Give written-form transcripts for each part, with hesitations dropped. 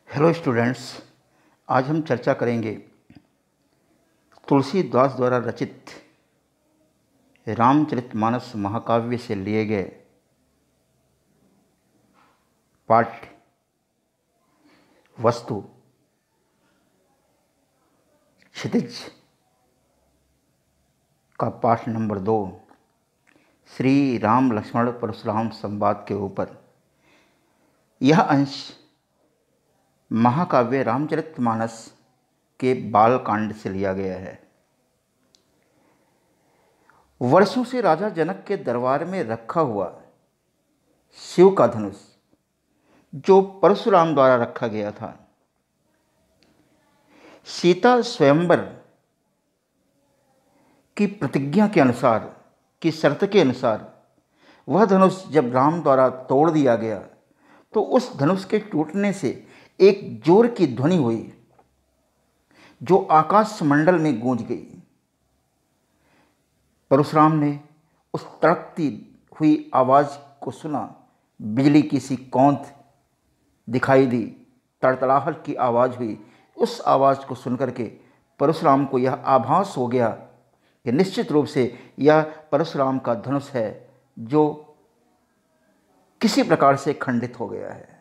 Hello students. आज हम चर्चा करेंगे तुलसीदास द्वारा रचित रामचरितमानस महाकाव्य से लिए गए पाठ वस्तु क्षितिज का पाठ नंबर 2 श्री राम लक्ष्मण परशुराम संवाद के ऊपर। यह अंश महाकाव्य रामचरितमानस के बालकांड से लिया गया है। वर्षों से राजा जनक के दरबार में रखा हुआ शिव का धनुष, जो परशुराम द्वारा रखा गया था, सीता स्वयंवर की प्रतिज्ञा के अनुसार, की शर्त के अनुसार, वह धनुष जब राम द्वारा तोड़ दिया गया तो उस धनुष के टूटने से एक जोर की ध्वनि हुई जो आकाश मंडल में गूंज गई। परशुराम ने उस तड़कती हुई आवाज को सुना। बिजली की सी कौंध दिखाई दी, तड़तड़ाहट की आवाज हुई। उस आवाज को सुनकर के परशुराम को यह आभास हो गया कि निश्चित रूप से यह परशुराम का धनुष है जो किसी प्रकार से खंडित हो गया है।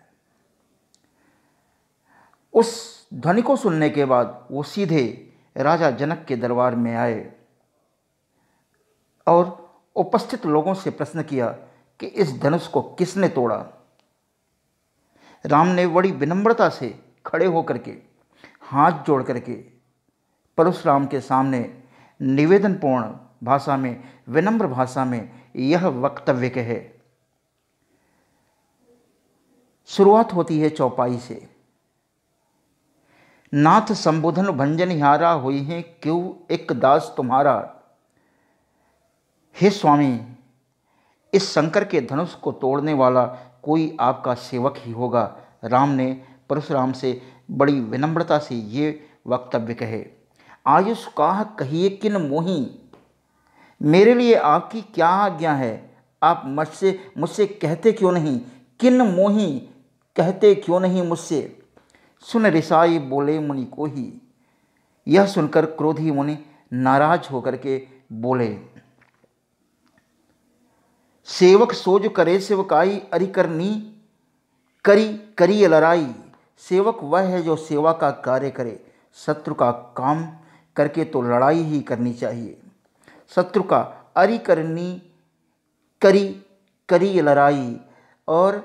उस ध्वनि को सुनने के बाद वो सीधे राजा जनक के दरबार में आए और उपस्थित लोगों से प्रश्न किया कि इस धनुष को किसने तोड़ा। राम ने बड़ी विनम्रता से खड़े होकर के, हाथ जोड़ करके परशुराम के सामने निवेदनपूर्ण भाषा में, विनम्र भाषा में यह वक्तव्य कहे। शुरुआत होती है चौपाई से। नाथ संबोधन भंजनिहारा हुई है क्यों एक दास तुम्हारा। हे स्वामी, इस शंकर के धनुष को तोड़ने वाला कोई आपका सेवक ही होगा। राम ने परशुराम से बड़ी विनम्रता से ये वक्तव्य कहे। आयुष काह कहिए किन मोही, मेरे लिए आपकी क्या आज्ञा है। आप मुझसे कहते क्यों नहीं, किन मोही कहते क्यों नहीं मुझसे। सुन रिसाई बोले मुनि को ही। यह सुनकर क्रोधी मुनि नाराज होकर के बोले, सेवक सोज करे सेवकाई, अरि करनी करी करी लड़ाई। सेवक वह है जो सेवा का कार्य करे, शत्रु का काम करके तो लड़ाई ही करनी चाहिए। शत्रु का अरि करनी करी करी लड़ाई, और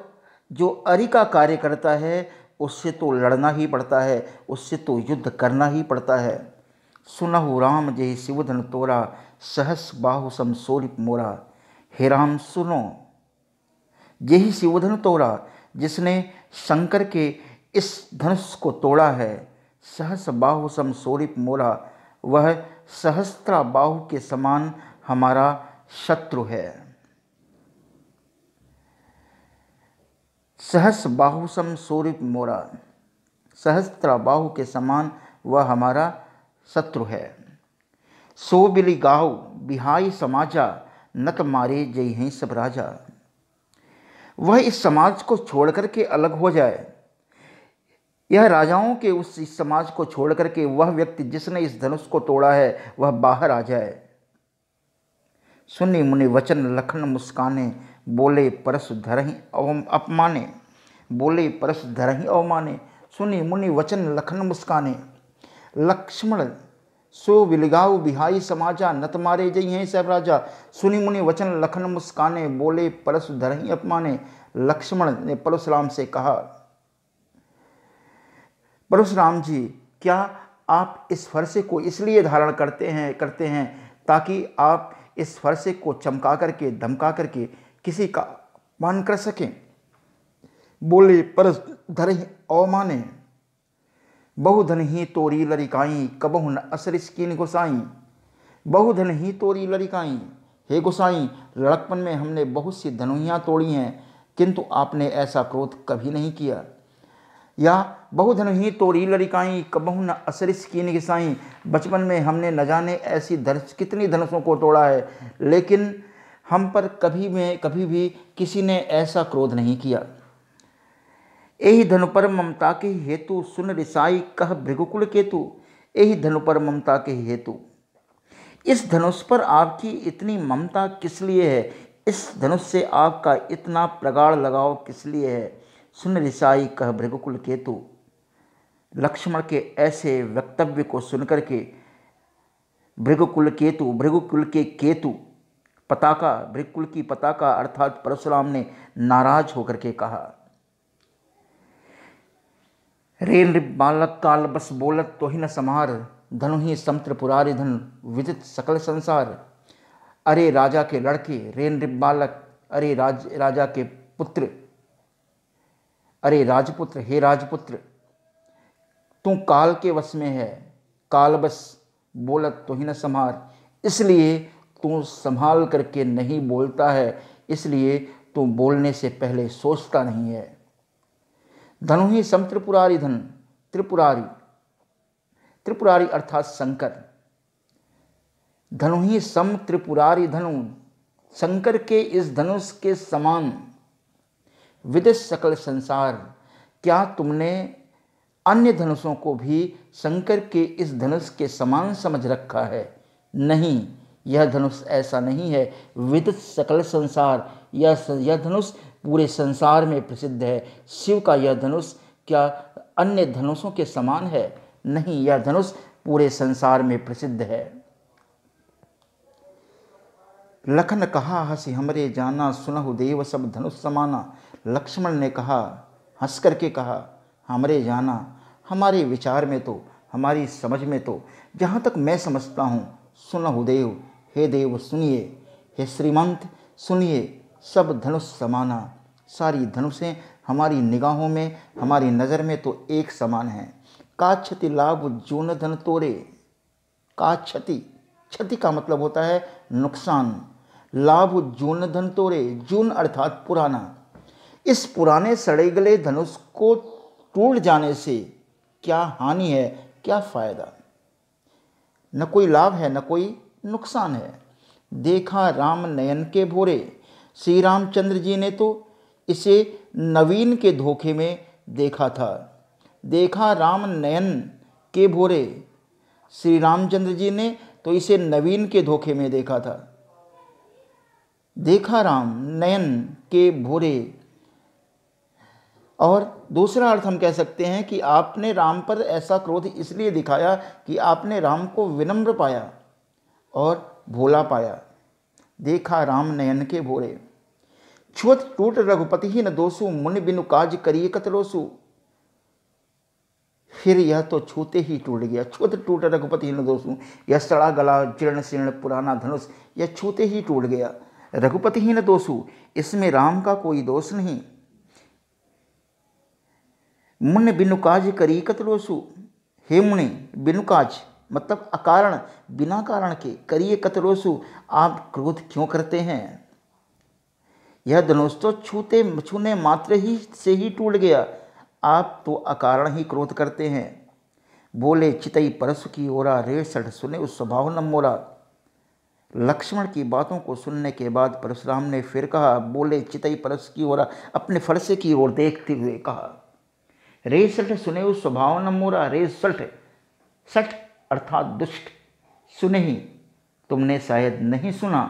जो अरि का कार्य करता है उससे तो लड़ना ही पड़ता है, उससे तो युद्ध करना ही पड़ता है। सुनहु राम जय शिवधन तोरा, सहस बाहु सम शोरिप मोरा। हे राम सुनो, यही शिवधन तोरा, जिसने शंकर के इस धनुष को तोड़ा है। सहस बाहु सम शोरिप मोरा, वह सहस्त्रा बाहु के समान हमारा शत्रु है। सहस बाहु सम शोरिप मोरा, सहस्त्रा बाहु के समान वह हमारा शत्रु है। सो बिली गाहु बिहाई समाजा, नत मारे जय हैं सब राजा। वह इस समाज को छोड़ करके अलग हो जाए। यह राजाओं के इस समाज को छोड़ करके वह व्यक्ति जिसने इस धनुष को तोड़ा है वह बाहर आ जाए। सुनी मुनि वचन लखन मुस्काने, बोले परस धरहि अपमाने। बोले परस धरहि अवमाने। सुनी मुनि वचन लखन मुस्काने, लक्ष्मण सो विलगाऊ बिहाई समाजा, नत मारे जई हैं सब राजा। सुनी मुनि वचन लखन मुस्काने, बोले परस धरहि अपमाने। लक्ष्मण ने परशुराम से कहा, परशुराम जी, क्या आप इस फरसे को इसलिए धारण करते हैं ताकि आप इस फरसे को चमका करके, धमका करके किसी का मान कर सकें। बोले परस धरहि अवमाने। बहुधन ही तोरी लरिकाई, कबहु न असरिस कीन गोसाई। बहुधन ही तोरी लरिकाई, हे गोसाई, लड़कपन में हमने बहुत सी धनुहियाँ तोड़ी हैं, किंतु आपने ऐसा क्रोध कभी नहीं किया। या बहुधन ही तोरी लरिकाई, कबहु न असरिस कीन गोसाई, बचपन में हमने न जाने ऐसी कितनी धनुषों को तोड़ा है, लेकिन हम पर कभी भी किसी ने ऐसा क्रोध नहीं किया। एहि धनु पर ममता के हेतु सुन रिसाई कह भृगुकुल केतु। एहि धनु पर ममता के हेतु, इस धनुष पर आपकी इतनी ममता किस लिए है, इस धनुष से आपका इतना प्रगाढ़ लगाव किस लिए है। सुन रिसाई कह भृगुकुल केतु। लक्ष्मण के ऐसे वक्तव्य को सुनकर के भृगुकुल के केतु पताका, भृगुकुल की पताका अर्थात परशुराम ने नाराज होकर के कहा, रे नृप बालक काल बस बोलत तो ही न समार, धनु ही सम त्रिपुरारि धन विदित सकल संसार। अरे राजा के लड़के, रे नृप बालक, अरे राजा के पुत्र, अरे राजपुत्र, हे राजपुत्र, तू काल के वश में है, काल बस बोलत तो ही न संहार, इसलिए तू संभाल करके नहीं बोलता है, इसलिए तू बोलने से पहले सोचता नहीं है। धनु ही सम त्रिपुरारि धन, त्रिपुरारि, त्रिपुरारि अर्थात शंकर, धनु ही सम त्रिपुरारि धनु, शंकर के इस धनुष के समान, विदित सकल संसार, क्या तुमने अन्य धनुषों को भी शंकर के इस धनुष के समान समझ रखा है? नहीं, यह धनुष ऐसा नहीं है। विदित सकल संसार, यह धनुष पूरे संसार में प्रसिद्ध है। शिव का यह धनुष क्या अन्य धनुषों के समान है? नहीं, यह धनुष पूरे संसार में प्रसिद्ध है। लखन कहा हंसी हमरे जाना, सुनहु देव सब धनुष समाना। लक्ष्मण ने कहा, हंस करके कहा, हमरे जाना, हमारे विचार में तो, हमारी समझ में तो, जहाँ तक मैं समझता हूँ, सुनहु देव, हे देव सुनिए, हे श्रीमंत सुनिए, सब धनुष समाना, सारी धनुषें हमारी निगाहों में, हमारी नज़र में तो एक समान हैं। का क्षति लाभ जून धन तोरे, का क्षति, क्षति का मतलब होता है नुकसान, लाभ जून धन तोरे, जून अर्थात पुराना। इस पुराने सड़े गले धनुष को टूट जाने से क्या हानि है, क्या फायदा? न कोई लाभ है, न कोई नुकसान है। देखा राम नयन के भोरे, श्री रामचंद्र जी ने तो इसे नवीन के धोखे में देखा था। देखा राम नयन के भोरे, श्री रामचंद्र जी ने तो इसे नवीन के धोखे में देखा था। देखा राम नयन के भोरे, और दूसरा अर्थ हम कह सकते हैं कि आपने राम पर ऐसा क्रोध इसलिए दिखाया कि आपने राम को विनम्र पाया और भोला पाया। देखा राम नयन के भोरे, छुअत टूट रघुपति ही न दोषु, मुनि बिनु काज करिए कतरोसु। फिर यह तो छूते ही टूट गया। छुअत टूट रघुपति ही न दोषु, यह सड़ा गला जीर्ण शीर्ण पुराना धनुष, यह छूते ही टूट गया। रघुपति ही न दोषु, इसमें राम का कोई दोष नहीं। मुनि बिनु काज करी कतरोसु, हे मुनि, बिनु काज मतलब अकारण, बिना कारण के, करिए कतरोसु, आप क्रोध क्यों करते हैं? यह धनुष तो छूने मात्र ही से ही टूट गया, आप तो अकारण ही क्रोध करते हैं। बोले चितई परसु की ओरा, रे सठ सुने उस स्वभाव न मोरा। लक्ष्मण की बातों को सुनने के बाद परशुराम ने फिर कहा, बोले चितई परसु की ओरा, अपने फरसे की ओर देखते हुए कहा, रे सठ सुने उस स्वभाव न मोरा। रे सठ, सठ अर्थात दुष्ट, सुने ही, तुमने शायद नहीं सुना,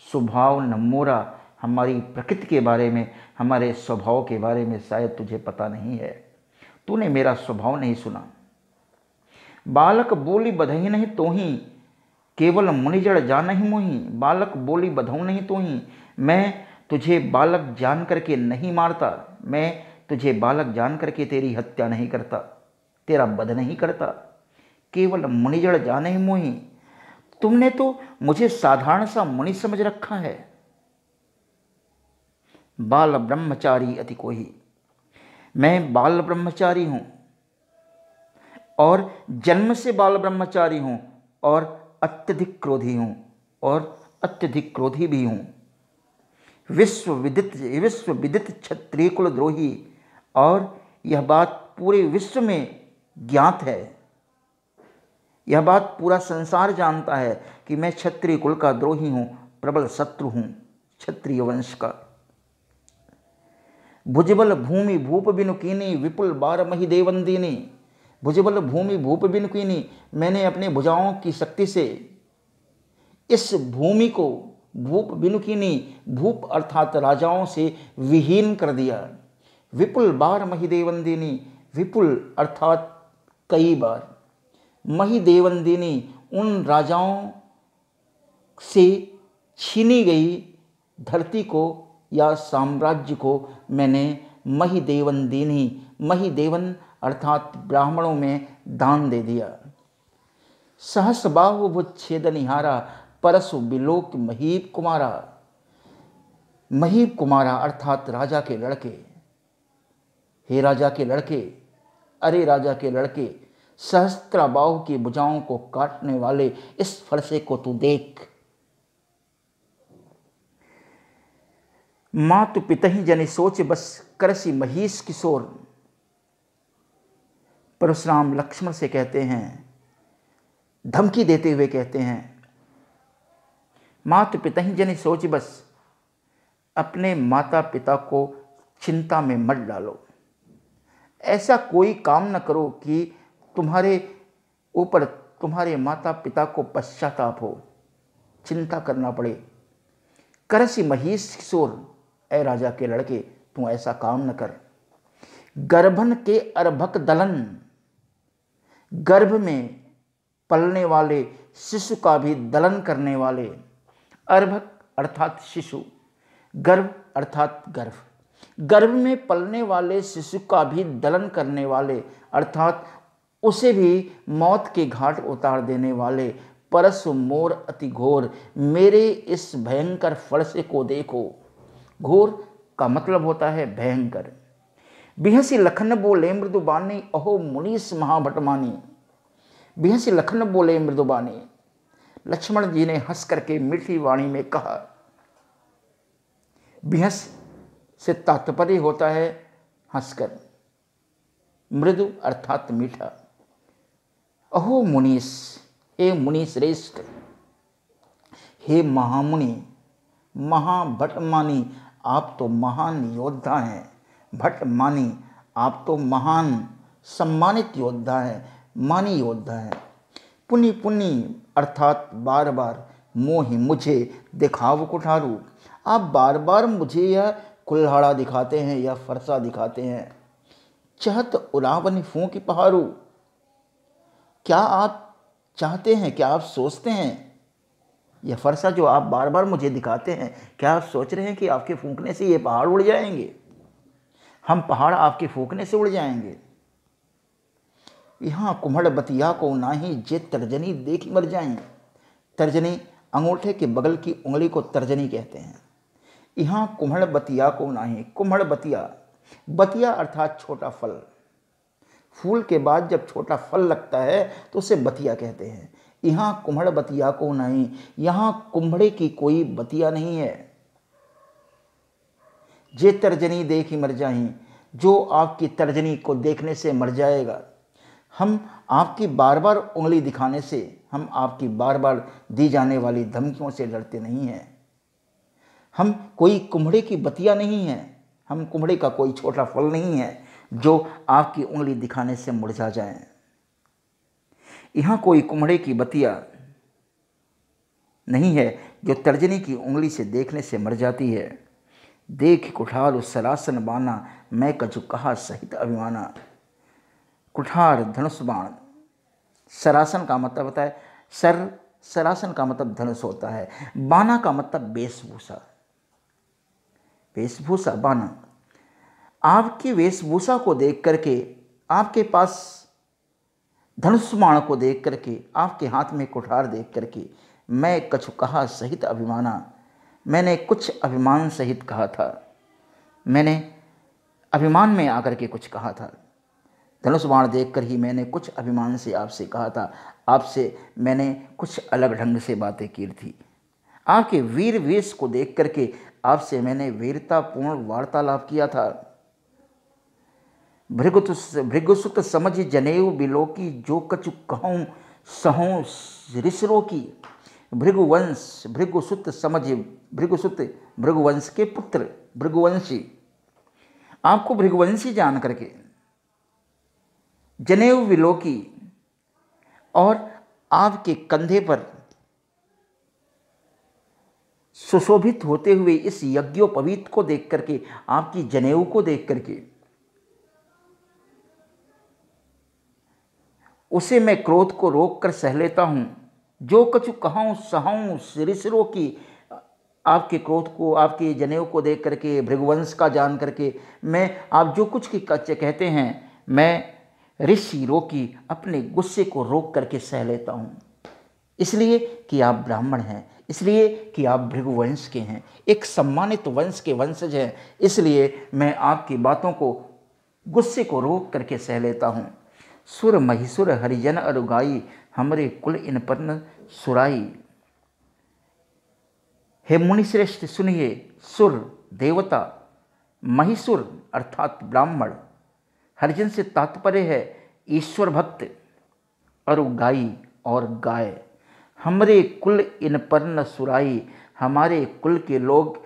स्वभाव न मोरा, हमारी प्रकृति के बारे में, हमारे स्वभाव के बारे में शायद तुझे पता नहीं है, तूने मेरा स्वभाव नहीं सुना। बालक बोली बधई नहीं तोही, केवल मुनिजड़ जानहि मोही। बालक बोली बधऊ नहीं तोही, मैं तुझे बालक जान करके नहीं मारता, मैं तुझे बालक जान करके तेरी हत्या नहीं करता, तेरा वध नहीं करता। केवल मुनिजड़ जानहि मोही, तुमने तो मुझे साधारण सा मुनि समझ रखा है। बाल ब्रह्मचारी अति कोही, मैं बाल ब्रह्मचारी हूँ और जन्म से बाल ब्रह्मचारी हूँ और अत्यधिक क्रोधी हूँ और अत्यधिक क्रोधी भी हूँ। विश्व विदित क्षत्रिय कुल द्रोही, और यह बात पूरे विश्व में ज्ञात है, यह बात पूरा संसार जानता है कि मैं क्षत्रिय कुल का द्रोही हूँ, प्रबल शत्रु हूँ क्षत्रिय वंश का। भुजबल भूमि भूप बिनु कीनी विपुल बार मही देवंदिनी। भुजबल भूमि भूप बिनु कीनी, मैंने अपने भुजाओं की शक्ति से इस भूमि को भूप बिनु कीनी, भूप अर्थात राजाओं से विहीन कर दिया। विपुल बार मही देवंदिनी, विपुल अर्थात कई बार, मही देवंदिनी उन राजाओं से छीनी गई धरती को या साम्राज्य को मैंने मही देवंदिनी, मही देवन अर्थात ब्राह्मणों में दान दे दिया। सहस बाहु भुज छेदनिहारा, परसु बिलोक महीप कुमारा। महीप कुमारा अर्थात राजा के लड़के। हे राजा के लड़के, अरे राजा के लड़के, सहस्त्रा बाहु की भुजाओं को काटने वाले इस फरसे को तू देख। मातु पितहि जनि सोच बस, करसी महीश किशोर। परशुराम लक्ष्मण से कहते हैं, धमकी देते हुए कहते हैं, मातु पितहि जनि सोच बस, अपने माता पिता को चिंता में मत डालो। ऐसा कोई काम न करो कि तुम्हारे ऊपर तुम्हारे माता पिता को पश्चाताप हो, चिंता करना पड़े। करसी महीश किशोर, ऐ राजा के लड़के तू ऐसा काम न कर। गर्भन के अर्भक दलन, गर्भ में पलने वाले शिशु का भी दलन करने वाले। अर्भक अर्थात शिशु, गर्भ अर्थात गर्भ, गर्भ में पलने वाले शिशु का भी दलन करने वाले अर्थात उसे भी मौत के घाट उतार देने वाले। परसु मोर अति घोर, मेरे इस भयंकर फरसे को देखो। घोर का मतलब होता है भयंकर। बिहसी लखन बोले मृदुबानी, अहो मुनीस महाभटमानी। बिहसी लखन बोले मृदुबानी, लक्ष्मण जी ने हंस करके मीठी वाणी में कहा। बिहस से तात्पर्य होता है हंसकर, मृदु अर्थात मीठा। अहो मुनीस, हे मुनि श्रेष्ठ, हे महामुनि, महाभटमानी, आप तो महान योद्धा हैं। भटमानी, आप तो महान सम्मानित योद्धा हैं, मानी योद्धा हैं। पुनि पुनि अर्थात बार बार, मोहि मुझे दिखाव कुठारू, आप बार बार मुझे यह कुल्हाड़ा दिखाते हैं या फरसा दिखाते हैं। चहत उरावनी फूंक पहाड़ू, क्या आप चाहते हैं, क्या आप सोचते हैं, यह फरसा जो आप बार बार मुझे दिखाते हैं, क्या आप सोच रहे हैं कि आपके फूंकने से ये पहाड़ उड़ जाएंगे? हम पहाड़ आपके फूंकने से उड़ जाएंगे। यहाँ कुम्हड़ बतिया को नाही, जे तर्जनी देखी मर जाएं। तर्जनी अंगूठे के बगल की उंगली को तर्जनी कहते हैं। यहाँ कुम्हड़ बतिया को नाही, कुम्हड़ बतिया, बतिया अर्थात छोटा फल। फूल के बाद जब छोटा फल लगता है तो उसे बतिया कहते हैं। यहाँ कुम्हड़ बतिया को नहीं, यहाँ कुम्हड़े की कोई बतिया नहीं है। जे तर्जनी देखी मर जाएं, जो आपकी तर्जनी को देखने से मर जाएगा। हम आपकी बार बार उंगली दिखाने से, हम आपकी बार बार दी जाने वाली धमकियों से डरते नहीं हैं। हम कोई कुम्हड़े की बतिया नहीं हैं, हम कुम्हड़े का कोई छोटा फल नहीं है जो आपकी उंगली दिखाने से मुरझा जाए। यहाँ कोई कुम्हड़े की बतिया नहीं है जो तर्जनी की उंगली से देखने से मर जाती है। देख कुठार उस सरासन बाना, मैं कछु कहा सहित अभिमाना। कुठार धनुष बाण, सरासन का मतलब होता है सर, सरासन का मतलब धनुष होता है। बाना का मतलब वेशभूषा, वेशभूषा बाना। आपकी वेशभूषा को देख करके, आपके पास धनुष बाण को देख करके, आपके हाथ में कुठार देख करके, मैं कछु कहा सहित अभिमाना, मैंने कुछ अभिमान सहित कहा था, मैंने अभिमान में आकर के कुछ कहा था। धनुष बाण देखकर ही मैंने कुछ अभिमान से आपसे कहा था, आपसे मैंने कुछ अलग ढंग से बातें की थी। आपके वीर वेश को देख करके आपसे मैंने वीरतापूर्ण वार्तालाप किया था। भृगुसुत समझ जनेऊ बिलोकी, जो कछु कहूँ सहूँ ऋषरो की। भृगुवंश, भृगुसुत समझ, भृगुसुत भृगुवंश के पुत्र, भृगुवंशी आपको भृगुवंशी जान करके जनेऊ विलोकी और आपके कंधे पर सुशोभित होते हुए इस यज्ञोपवीत को देख करके, आपकी जनेऊ को देख करके उसे मैं क्रोध को रोक कर सह लेता हूं। जो कछु कहूं सहाऊं सिरिसिरो की, आपके क्रोध को, आपके जनेऊ को देख करके, भृगुवंश का जान करके मैं आप जो कुछ की कहते हैं, मैं ऋषि रोकी अपने गुस्से को रोक करके सह लेता हूँ। इसलिए कि आप ब्राह्मण हैं, इसलिए कि आप भृगुवंश के हैं, एक सम्मानित वंश के वंशज हैं, इसलिए मैं आपकी बातों को, गुस्से को रोक करके सह लेता हूँ। सुर महिसुर हरिजन अरुगाई, हमरे कुल इन पन्न सुराई। हे मुनिश्रेष्ठ सुनिए, सुर देवता, महिसुर अर्थात ब्राह्मण, हरिजन से तात्पर्य है ईश्वर भक्त, अरुगाई और गाय। हमरे कुल इन पर न सुराई, हमारे कुल के लोग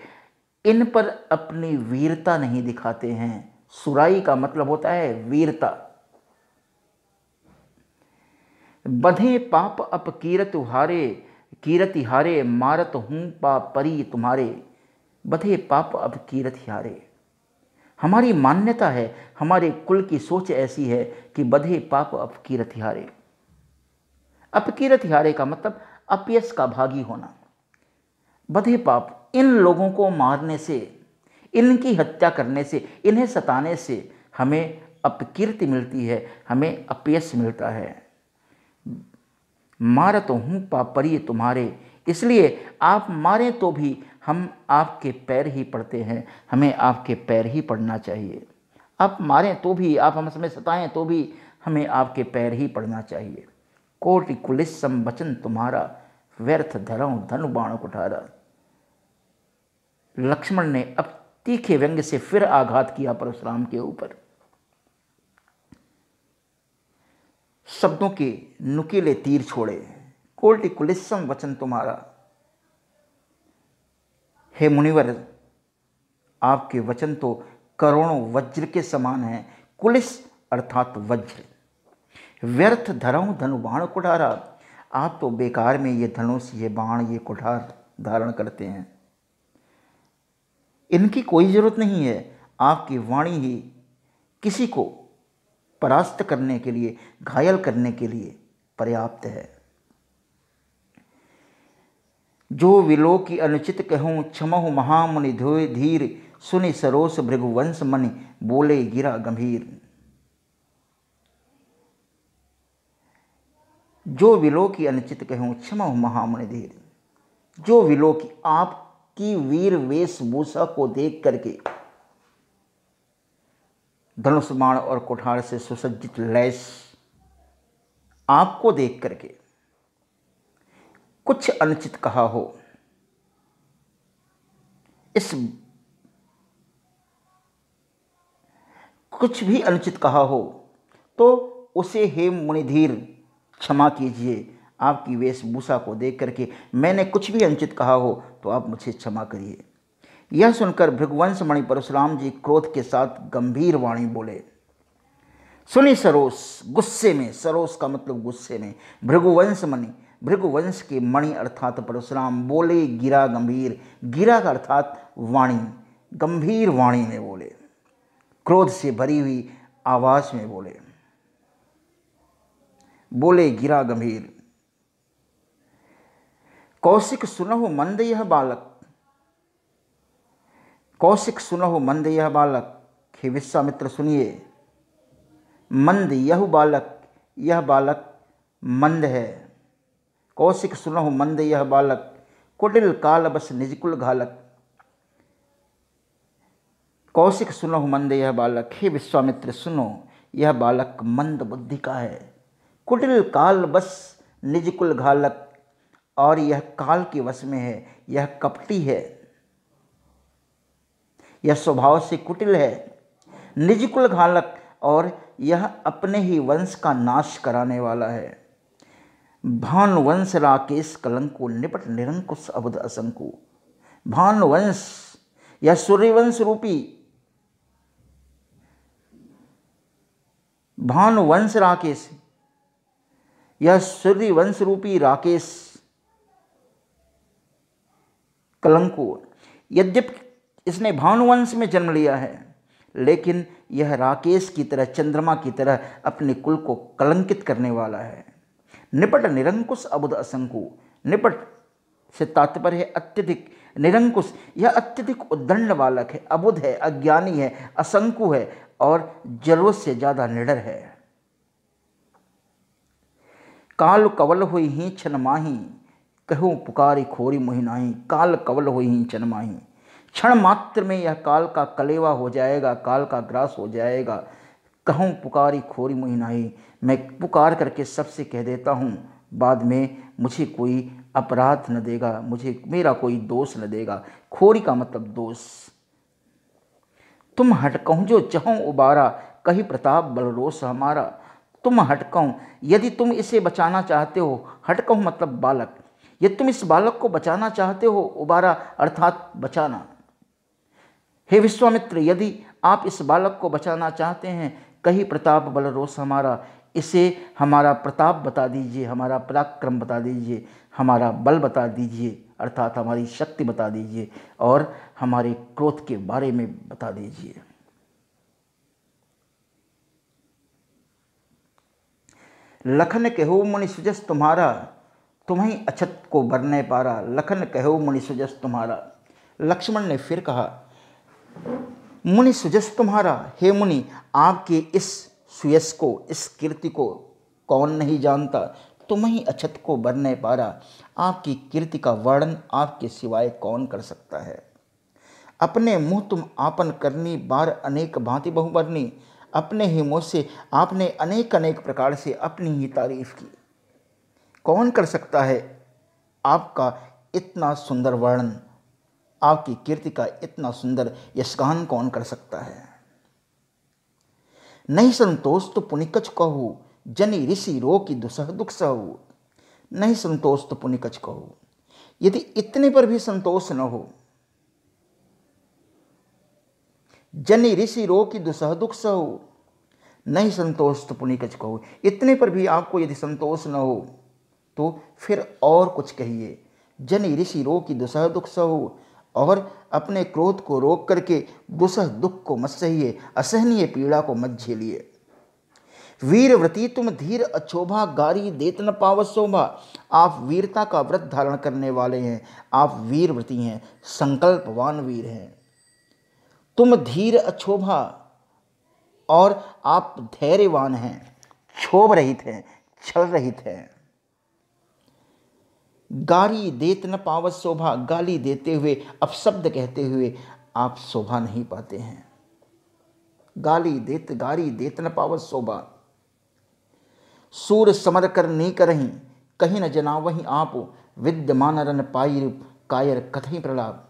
इन पर अपनी वीरता नहीं दिखाते हैं। सुराई का मतलब होता है वीरता। बधे पाप अप कीरत हारे, कीरति हारे मारत हूँ पा परी तुम्हारे। बधे पाप अप कीरत हारे, हमारी मान्यता है, हमारे कुल की सोच ऐसी है कि बधे पाप अप कीरत हारे। अपकीरत हारे का मतलब अपयश का भागी होना। बधे पाप, इन लोगों को मारने से, इनकी हत्या करने से, इन्हें सताने से हमें अपकीर्ति मिलती है, हमें अपयश मिलता है। मारत हूँ पापरी तुम्हारे, इसलिए आप मारें तो भी हम आपके पैर ही पड़ते हैं, हमें आपके पैर ही पड़ना चाहिए। आप मारें तो भी, आप हमें सताएं तो भी हमें आपके पैर ही पड़ना चाहिए। कोटि कुलिस्सम वचन तुम्हारा, व्यर्थ धरऊं धनु बाण कुठारा। लक्ष्मण ने अब तीखे व्यंग्य से फिर आघात किया परशुराम के ऊपर। शब्दों के नुकीले तीर छोड़े। कोटि कुलिस्सम वचन तुम्हारा, हे मुनिवर, आपके वचन तो करोड़ों वज्र के समान हैं। कुलिस अर्थात वज्र। व्यर्थ धरऊं धनु बाण कुठारा, आप तो बेकार में ये धनुष, ये बाण, ये कुठार धारण करते हैं, इनकी कोई जरूरत नहीं है। आपकी वाणी ही किसी को परास्त करने के लिए, घायल करने के लिए पर्याप्त है। जो विलोकी अनुचित कहूँ क्षमहु महामुनि धीर, सुनि सरोस भृगुवंश मनि बोले गिरा गंभीर। जो विलोकी अनुचित कहूँ क्षमहु महामुनि धीर, जो विलोकी, आपकी वीर वेशभूषा को देख करके, धनुष बाण और कुठार से सुसज्जित लैस आपको देख करके कुछ अनुचित कहा हो, इस कुछ भी अनुचित कहा हो तो उसे हे मुनिधीर क्षमा कीजिए। आपकी वेशभूषा को देख करके मैंने कुछ भी अनुचित कहा हो तो आप मुझे क्षमा करिए। यह सुनकर भृगुवंश मणि परशुराम जी क्रोध के साथ गंभीर वाणी बोले। सुनी सरोस, गुस्से में, सरोस का मतलब गुस्से में, भृगुवंश मणि, भृगुवंश के मणि अर्थात परशुराम बोले गिरा गंभीर। गिरा का अर्थात वाणी, गंभीर वाणी में बोले, क्रोध से भरी हुई आवाज में बोले। बोले गिरा गंभीर। कौशिक सुनहु मंद यह बालक, कौशिक सुनहु मंद यह बालक, हे विश्वामित्र सुनिए, मंद यह बालक, यह बालक मंद है। कौशिक सुनहु मंद यह बालक, कुटिल काल बस निजकुल घालक। कौशिक सुनहु मंद यह बालक, हे विश्वामित्र सुनो, यह बालक मंद बुद्धि का है। कुटिल काल बस निजकुल घालक, और यह काल के वश में है, यह कपटी है, यह स्वभाव से कुटिल है। निजकुल घालक, और यह अपने ही वंश का नाश कराने वाला है। भानुवंश राकेश कलंको, निपट निरंकुश अबुध असंको। भानुवंश, यह सूर्यवंश रूपी भानुवंश राकेश, यह सूर्यवंश रूपी राकेश कलंको, यद्यपि इसने भानुवंश में जन्म लिया है, लेकिन यह राकेश की तरह, चंद्रमा की तरह अपने कुल को कलंकित करने वाला है। निपट निरंकुश अबुध असंकु, निपट से तात्पर्य है अत्यधिक, निरंकुश यह अत्यधिक उद्दंड बालक है, अबुध है, अज्ञानी है, असंकु है और जरूरत से ज्यादा निडर है। काल कवल हुई ही छन माही, कहूँ पुकारी खोरी मोहि नाही, काल कवल हुई ही छन माही, क्षण मात्र में यह काल का कलेवा हो जाएगा, काल का ग्रास हो जाएगा। कहूँ पुकारी खोरी मोहि नाही, मैं पुकार करके सबसे कह देता हूँ, बाद में मुझे कोई अपराध न देगा, मुझे मेरा कोई दोष न देगा। खोरी का मतलब दोष। तुम हटकहूँ जो चहूँ उबारा, कही प्रताप बल रोष हमारा। तुम हटकहूँ, यदि तुम इसे बचाना चाहते हो, हटकहूँ मतलब बालक, यदि तुम इस बालक को बचाना चाहते हो, उबारा अर्थात बचाना। हे विश्वामित्र, यदि आप इस बालक को बचाना चाहते हैं, कही प्रताप बल रोष हमारा, इसे हमारा प्रताप बता दीजिए, हमारा पराक्रम बता दीजिए, हमारा बल बता दीजिए, अर्थात हमारी शक्ति बता दीजिए और हमारे क्रोध के बारे में बता दीजिए। लखन कहो मुनि सुजस तुम्हारा, तुम्हें अछत को बरने पारा। लखन कहो मुनि सुजस तुम्हारा। लक्ष्मण ने फिर कहा, मुनि सुजस तुम्हारा, हे मुनि आपके इस सुयस को, इस कीर्ति को कौन नहीं जानता। तुम्हें अछत को बरने पारा, आपकी कीर्ति का वर्णन आपके सिवाय कौन कर सकता है। अपने मुँह तुम आपन करनी, बार अनेक भांति बहुबरनी। अपने ही मुँह से आपने अनेक अनेक प्रकार से अपनी ही तारीफ की। कौन कर सकता है आपका इतना सुंदर वर्णन, आपकी कीर्ति का इतना सुंदर यशगान कौन कर सकता है। नहीं संतोष तो पुनिकच कहू, जनि ऋषि रो की दुसह दुख सहू। नहीं संतोष तो पुनिकच कहू, यदि इतने पर भी संतोष न हो, जनि ऋषि रो की दुसह दुख सहू। नहीं संतोष तो पुनिकच कहू, इतने पर भी आपको यदि संतोष न हो तो फिर और कुछ कहिए। जनि ऋषि रो की दुसह दुख सहू, और अपने क्रोध को रोक करके दुसह दुख को मत सहिए, असहनीय पीड़ा को मत झेलिए। वीरव्रती तुम धीर अक्षोभा, गारी देत न पावत शोभा। आप वीरता का व्रत धारण करने वाले हैं, आप वीरव्रती हैं, संकल्पवान वीर हैं। तुम धीर अक्षोभा, और आप धैर्यवान हैं, क्षोभ रहित हैं, छल रहित हैं। गारी देत न पावत शोभा, गाली देते हुए, अपशब्द कहते हुए आप शोभा नहीं पाते हैं। गारी देत न पावत शोभा। सूर समर कर नी करहीं, कहीं न जना वहीं आप। विद्यमान रन पाई कायर कथई प्रलाप।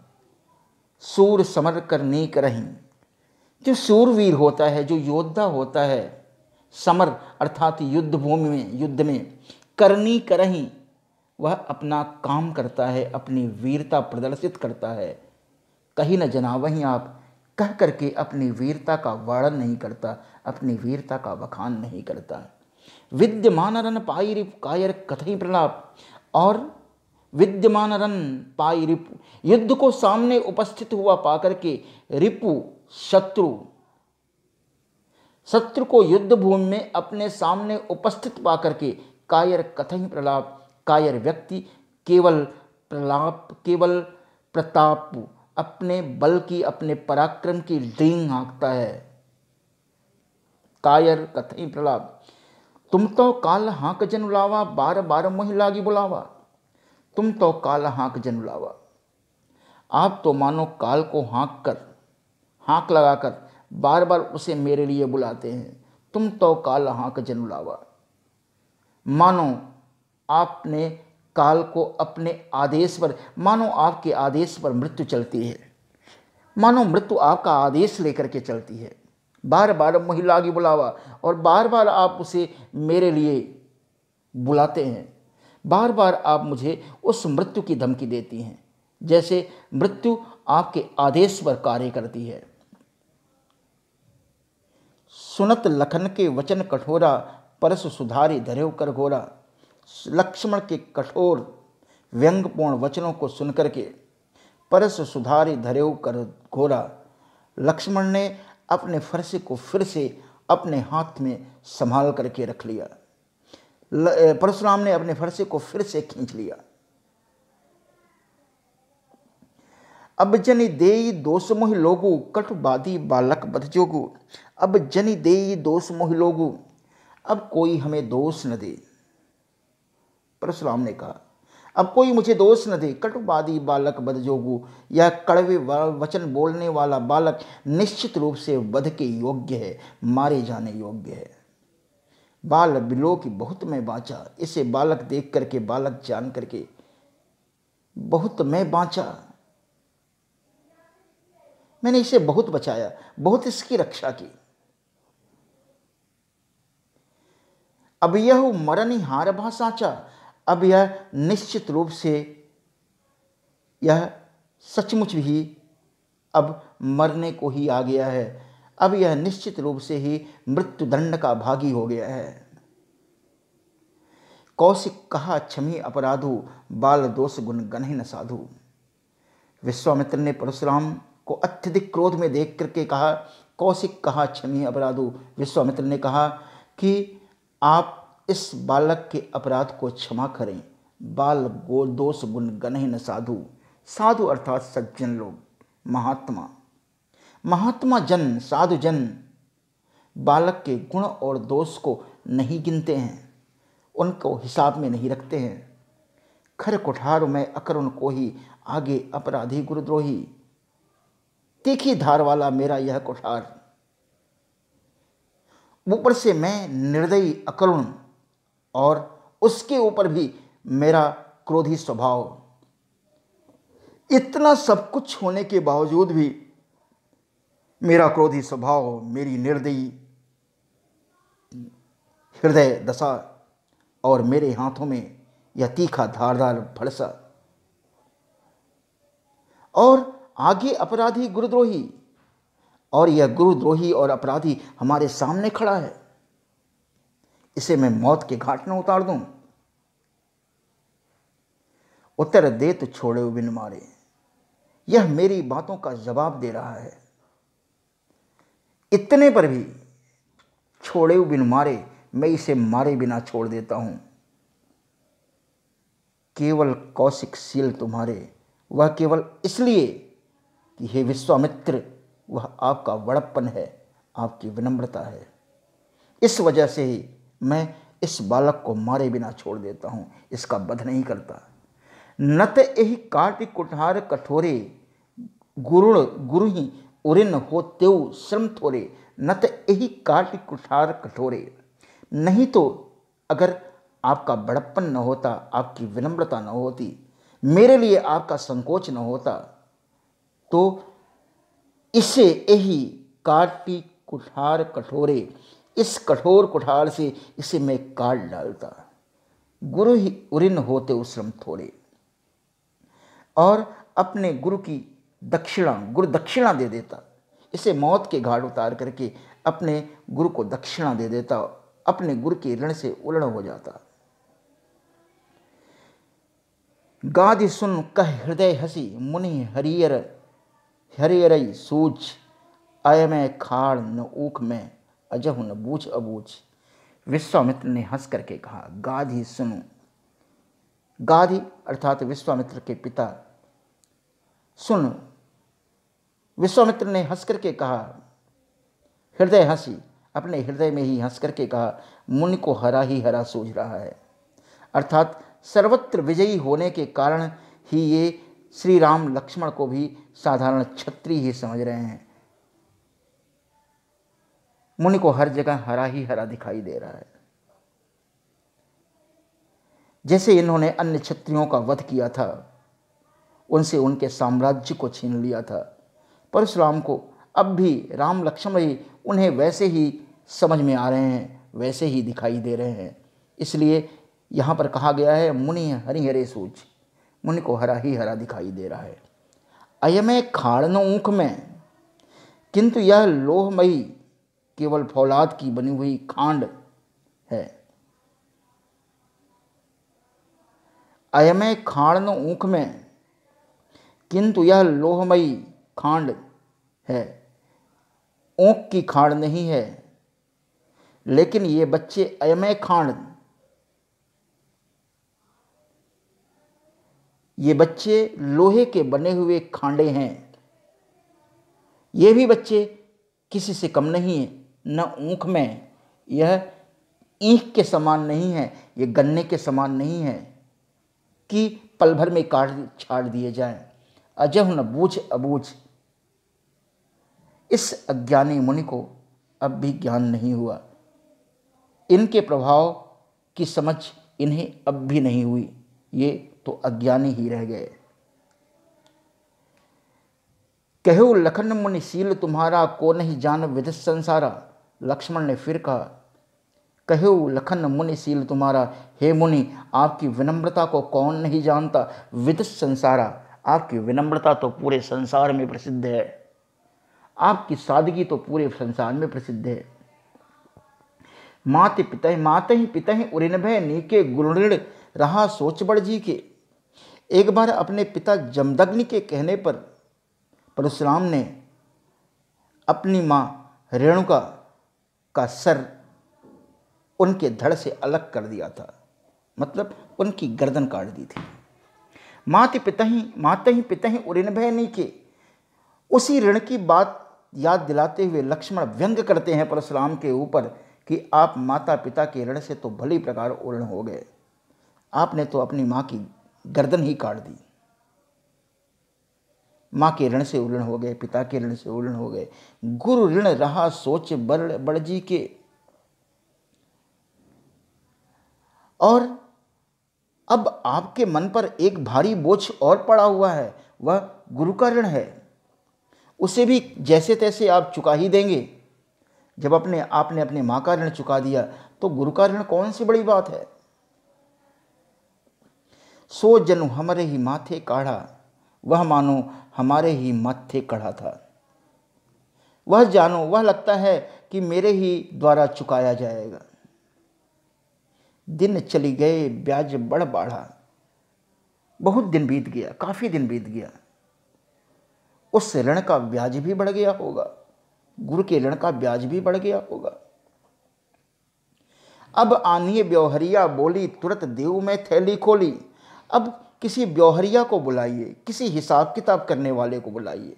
सूर समर कर नी करहीं, जो सूरवीर होता है, जो योद्धा होता है, समर अर्थात युद्ध भूमि में, युद्ध में, करनी करहीं, वह अपना काम करता है, अपनी वीरता प्रदर्शित करता है। कहीं न जना वहीं आप, कह करके अपनी वीरता का वर्णन नहीं करता, अपनी वीरता का बखान नहीं करता। विद्यमान रन पाई रिपु कायर कथई प्रलाप। और विद्यमान रन पाई रिपु, युद्ध को सामने उपस्थित हुआ पाकर के, रिपु शत्रु को युद्ध भूमि में अपने सामने उपस्थित पाकर के, कायर कथई प्रलाप, कायर व्यक्ति केवल प्रलाप, केवल प्रताप, अपने बल की, अपने पराक्रम की ड्रींग हाँकता है। कायर कथई प्रलाप। तुम तो काल हाँक जन लावा, बार बार मोहि लागी बुलावा। तुम तो काल हाँक जन लावा, आप तो मानो काल को हाँक लगाकर बार बार उसे मेरे लिए बुलाते हैं। तुम तो काल हाँक जन लावा, मानो आपने काल को अपने आदेश पर, मानो आपके आदेश पर मृत्यु चलती है, मानो मृत्यु आपका आदेश लेकर के चलती है। बार बार मोहि लागी बुलावा, और बार बार आप उसे मेरे लिए बुलाते हैं, बार बार आप मुझे उस मृत्यु की धमकी देती हैं, जैसे मृत्यु आपके आदेश पर कार्य करती है। सुनत लखन के वचन कठोरा, परस सुधारी धर्यो कर घोरा। लक्ष्मण के कठोर व्यंग्यपूर्ण वचनों को सुनकर के परस सुधारी धर्यो कर घोरा, लक्ष्मण ने अपने फरसे को फिर से अपने हाथ में संभाल करके रख लिया। परशुराम ने अपने फरसे को फिर से खींच लिया। अब जनि देई दोष मोहि लोगु, कटु बाधी बालक बध जोगु। अब जनि देई दोष मोहि लोगु, अब कोई हमें दोष न दे। परशुराम ने कहा अब कोई मुझे दोष न दे। कटुबादी बालक बध जोगु, यह कड़वे वचन बोलने वाला बालक निश्चित रूप से वध के योग्य है, मारे जाने योग्य है। बाल बिलो की बहुत मैं बाँचा, इसे बालक देख करके, बालक जान करके बहुत मैं बाँचा, मैंने इसे बहुत बचाया, बहुत इसकी रक्षा की। अब यह मरनी हार भा साचा, अब यह निश्चित रूप से, यह सचमुच ही अब मरने को ही आ गया है। अब यह निश्चित रूप से ही मृत्युदंड का भागी हो गया है। कौशिक कहा क्षमी अपराधु, बाल दोष गुण गनहि न साधु। विश्वामित्र ने परशुराम को अत्यधिक क्रोध में देख करके कहा, कौशिक कहा क्षमी अपराधु। विश्वामित्र ने कहा कि आप इस बालक के अपराध को क्षमा करें। बाल गो दोष गुण गनहि न साधु। साधु अर्थात सज्जन लोग, महात्मा, महात्मा जन, साधु जन बालक के गुण और दोष को नहीं गिनते हैं, उनको हिसाब में नहीं रखते हैं। खर कुठार में अकरुण को ही, आगे अपराधी गुरुद्रोही। तीखी धार वाला मेरा यह कुठार, ऊपर से मैं निर्दयी अकरुण, और उसके ऊपर भी मेरा क्रोधी स्वभाव। इतना सब कुछ होने के बावजूद भी मेरा क्रोधी स्वभाव, मेरी निर्दयी हृदय दशा और मेरे हाथों में यह तीखा धारदार फरसा, और आगे अपराधी गुरुद्रोही, और यह गुरुद्रोही और अपराधी हमारे सामने खड़ा है। इसे मैं मौत के घाट में उतार दूं। उत्तर दे तो छोड़े बिन मारे, यह मेरी बातों का जवाब दे रहा है। इतने पर भी छोड़े बिन मारे, मैं इसे मारे बिना छोड़ देता हूं। केवल कौशिक शील तुम्हारे, वह केवल इसलिए कि हे विश्वामित्र, वह आपका बड़प्पन है, आपकी विनम्रता है। इस वजह से ही मैं इस बालक को मारे बिना छोड़ देता हूं, इसका वध नहीं करता। नत एहि काटि कुठार कठोरे, गुरुण गुरुहि उरिन हो तेउ श्रम थोरे। नत एहि काटि कुठार कठोरे, नहीं तो अगर आपका बड़प्पन न होता, आपकी विनम्रता न होती, मेरे लिए आपका संकोच न होता, तो इसे यही काटी कुठार कठोरे, इस कठोर कुठार से इसे मैं काट डालता। गुरु ही उरिन होते उश्रम थोड़े, और अपने गुरु की दक्षिणा, गुरु दक्षिणा दे देता। इसे मौत के घाट उतार करके अपने गुरु को दक्षिणा दे देता, अपने गुरु के ऋण से उलड़ हो जाता। गादि सुन कह हृदय हसी, मुनि हरियर हरियरई सूझ। आय में खाड़ न ऊख में, अजहु न बूझ अबूझ। विश्वामित्र ने हंस करके कहा, गाधि सुनो। गाधि अर्थात विश्वामित्र के पिता, सुन। विश्वामित्र ने हंस करके कहा, हृदय हंसी, अपने हृदय में ही हंस करके कहा, मुनि को हरा ही हरा सूझ रहा है। अर्थात सर्वत्र विजयी होने के कारण ही ये श्री राम लक्ष्मण को भी साधारण क्षत्रिय ही समझ रहे हैं। मुनि को हर जगह हरा ही हरा दिखाई दे रहा है। जैसे इन्होंने अन्य क्षत्रियों का वध किया था, उनसे उनके साम्राज्य को छीन लिया था, परशुराम को अब भी राम लक्ष्मण ही उन्हें वैसे ही समझ में आ रहे हैं, वैसे ही दिखाई दे रहे हैं। इसलिए यहाँ पर कहा गया है, मुनि हरिहरे सूझ। मुनि को हरा ही हरा दिखाई दे रहा है। अयमे खाड़ न ऊख में, किंतु यह लोहमयी केवल फौलाद की बनी हुई खांड है। अयमय खांड न ऊख में, किंतु यह लोहमयी खांड है, ऊख की खांड नहीं है। लेकिन ये बच्चे अयमय खांड, ये बच्चे लोहे के बने हुए खांडे हैं। ये भी बच्चे किसी से कम नहीं है, न ऊख में, यह ईख के समान नहीं है, ये गन्ने के समान नहीं है कि पल भर में काट छाड़ दिए जाएं। अजह न बूझ अबूझ, इस अज्ञानी मुनि को अब भी ज्ञान नहीं हुआ, इनके प्रभाव की समझ इन्हें अब भी नहीं हुई, ये तो अज्ञानी ही रह गए। कहो लखन मुनि शील तुम्हारा, को नहीं जान विदित संसारा। लक्ष्मण ने फिर कहा, कहो लखन मुनि शील तुम्हारा, हे मुनि आपकी विनम्रता को कौन नहीं जानता। विदित संसारा, आपकी विनम्रता तो पूरे संसार में प्रसिद्ध है, आपकी सादगी तो पूरे संसार में प्रसिद्ध है। मात ही पिता उरिनभय नीके, गुरुऋण रहा सोच बड़ जी के। एक बार अपने पिता जमदग्नि के कहने पर परशुराम ने अपनी मां रेणुका का सर उनके धड़ से अलग कर दिया था, मतलब उनकी गर्दन काट दी थी। मात ही पिता ही उरिनभय नीके, उसी ऋण की बात याद दिलाते हुए लक्ष्मण व्यंग करते हैं परशुराम के ऊपर कि आप माता पिता के ऋण से तो भली प्रकार उर्ण हो गए, आपने तो अपनी मां की गर्दन ही काट दी। मां के ऋण से उर्ण हो गए, पिता के ऋण से उर्ण हो गए। गुरु ऋण रहा सोच बड़ जी के। और अब आपके मन पर एक भारी बोझ और पड़ा हुआ है, वह गुरु का ऋण है। उसे भी जैसे तैसे आप चुका ही देंगे। जब आपने अपने मां का ऋण चुका दिया तो गुरु का ऋण कौन सी बड़ी बात है। सो जनु हमारे ही माथे काढ़ा, वह मानो हमारे ही माथे कढ़ा था। वह जानो, वह लगता है कि मेरे ही द्वारा चुकाया जाएगा। दिन चली गए ब्याज बढ़ बाढ़ा, बहुत दिन बीत गया, काफी दिन बीत गया। उस ऋण का ब्याज भी बढ़ गया होगा, गुरु के ऋण का ब्याज भी बढ़ गया होगा। अब आनिए ब्योहरिया बोली, तुरंत देव में थैली खोली। अब किसी ब्योहरिया को बुलाइए, किसी हिसाब किताब करने वाले को बुलाइए,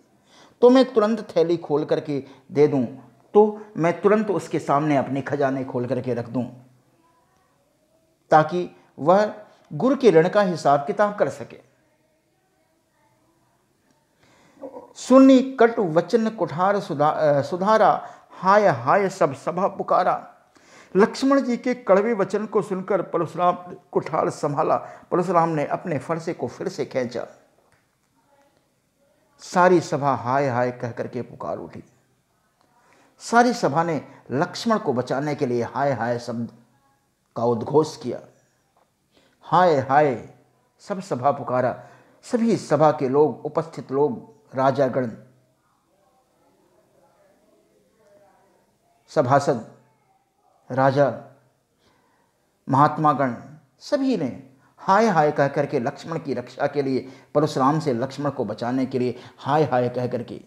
तो मैं तुरंत थैली खोल करके दे दूं, तो मैं तुरंत उसके सामने अपने खजाने खोल करके रख दूं, ताकि वह गुरु के ऋण का हिसाब किताब कर सके। सुनी कटु वचन कुठार सुधारा, हाय हाय सब सभा पुकारा। लक्ष्मण जी के कड़वे वचन को सुनकर परशुराम ने कुठार संभाला। परशुराम ने अपने फरसे को फिर से खींचा। सारी सभा हाय हाय कह करके पुकार उठी। सारी सभा ने लक्ष्मण को बचाने के लिए हाय हाय शब्द का उद्घोष किया। हाय हाय सब सभा पुकारा। सभी सभा के लोग, उपस्थित लोग, राजागण, सभासद, राजा, महात्मागण, सभी ने हाय हाय कह करके लक्ष्मण की रक्षा के लिए, परशुराम से लक्ष्मण को बचाने के लिए हाय हाय कह करके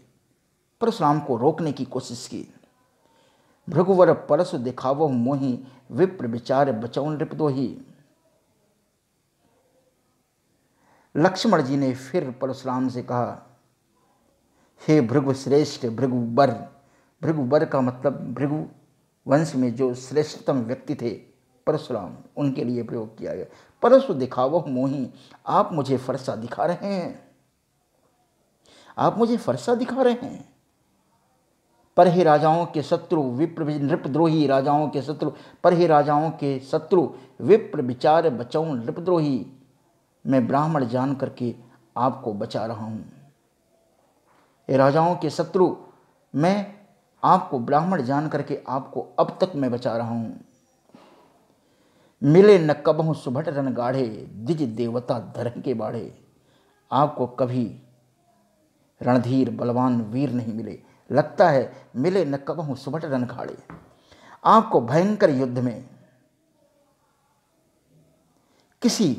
परशुराम को रोकने की कोशिश की। भृगुवर परसु दिखावो मोहि, विप्र विचार बचौ नृपदोहि। लक्ष्मण जी ने फिर परशुराम से कहा, हे भृगु श्रेष्ठ भृगुवर। भृगुवर का मतलब भृगु वंश में जो श्रेष्ठतम व्यक्ति थे परशुराम, उनके लिए प्रयोग किया गया। परसु दिखावो मोहि, आप मुझे फरसा दिखा रहे हैं, आप मुझे फरसा दिखा रहे हैं। पर हे राजाओं के शत्रु विप्र नृपद्रोही, राजाओं के शत्रु, पर हे राजाओं के शत्रु विप्र विचार बचौ नृपद्रोही। मैं ब्राह्मण जान करके आपको बचा रहा हूं। हे राजाओं के शत्रु, मैं आपको ब्राह्मण जान करके आपको अब तक मैं बचा रहा हूं। मिले न कबहु सुभट रन गाढ़े, द्विज देवता धरन के बाढ़े। आपको कभी रणधीर बलवान वीर नहीं मिले, लगता है मिले न कबहु सुबट रनखाड़े। आपको भयंकर युद्ध में किसी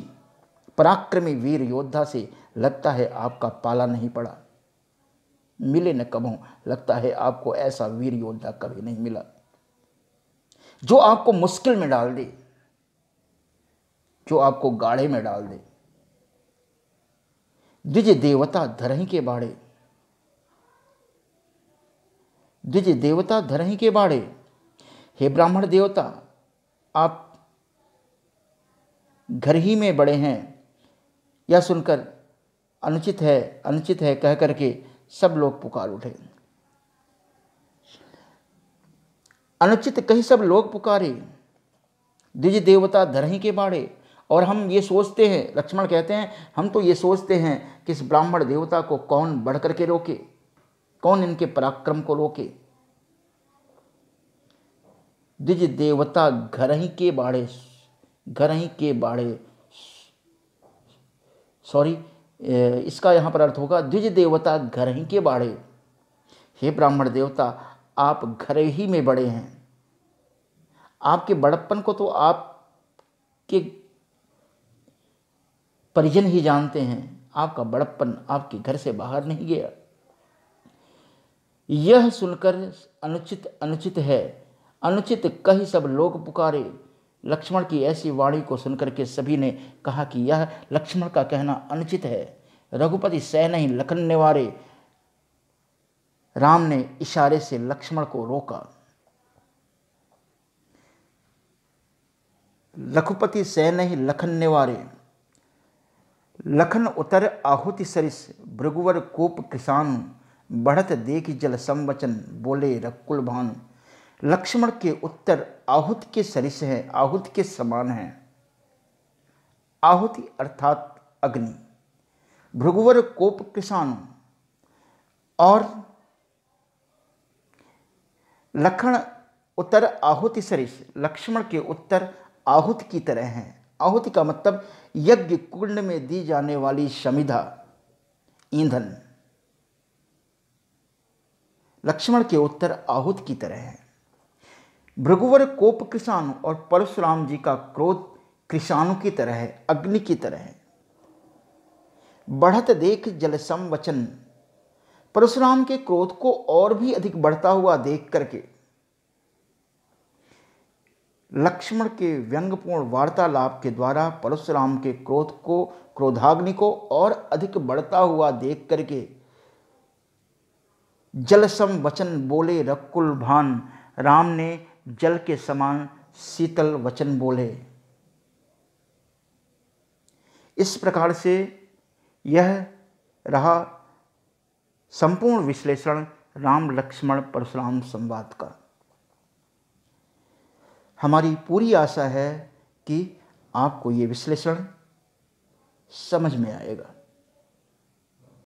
पराक्रमी वीर योद्धा से लगता है आपका पाला नहीं पड़ा। मिले न कबहु, लगता है आपको ऐसा वीर योद्धा कभी नहीं मिला जो आपको मुश्किल में डाल दे, जो आपको गाढ़े में डाल दे। द्विज देवता धरही के बाड़े, द्विज देवता धरही के बाड़े। हे ब्राह्मण देवता, आप घर ही में बड़े हैं, यह सुनकर अनुचित है कह करके सब लोग पुकार उठे। अनुचित कही सब लोग पुकारे, द्विज देवता धरही के बाड़े। और हम ये सोचते हैं, लक्ष्मण कहते हैं, हम तो ये सोचते हैं कि इस ब्राह्मण देवता को कौन बढ़ करके रोके, कौन इनके पराक्रम को रोके। द्विज देवता घरही के बाड़े, घरही के बाड़े, सॉरी, इसका यहाँ पर अर्थ होगा द्विज देवता घरही के बाड़े। हे ब्राह्मण देवता, आप घर ही में बड़े हैं। आपके बड़प्पन को तो आपके परिजन ही जानते हैं, आपका बड़प्पन आपके घर से बाहर नहीं गया। यह सुनकर अनुचित है, अनुचित कही सब लोग पुकारे। लक्ष्मण की ऐसी वाणी को सुनकर के सभी ने कहा कि यह लक्ष्मण का कहना अनुचित है। रघुपति सह नहीं लखन निवारे। राम ने इशारे से लक्ष्मण को रोका। रघुपति सह नहीं लखन निवारे। लखन उतर आहुति सरिस, भृगुवर कोप किसान, बढ़त देख जल संवचन, बोले रकुल भान। लक्ष्मण के उत्तर आहुति के सरिस हैं, आहुति के समान हैं। आहुति अर्थात अग्नि, भृगुवर कोप किसान, और लखन उत्तर आहुति सरिस, लक्ष्मण के उत्तर आहुति की तरह हैं। आहुति का मतलब यज्ञ कुंड में दी जाने वाली शमिधा, ईंधन। लक्ष्मण के उत्तर आहुति की तरह है। भृगुवर कोप कृषाणु, और परशुराम जी का क्रोध कृषाणु की तरह है, अग्नि की तरह है। बढ़त देख जल संवचन, परशुराम के क्रोध को और भी अधिक बढ़ता हुआ देख करके लक्ष्मण के व्यंग्यपूर्ण वार्तालाप के द्वारा परशुराम के क्रोधाग्नि को और अधिक बढ़ता हुआ देख करके जल सम वचन बोले रकुल भान, राम ने जल के समान शीतल वचन बोले। इस प्रकार से यह रहा संपूर्ण विश्लेषण राम लक्ष्मण परशुराम संवाद का। हमारी पूरी आशा है कि आपको ये विश्लेषण समझ में आएगा।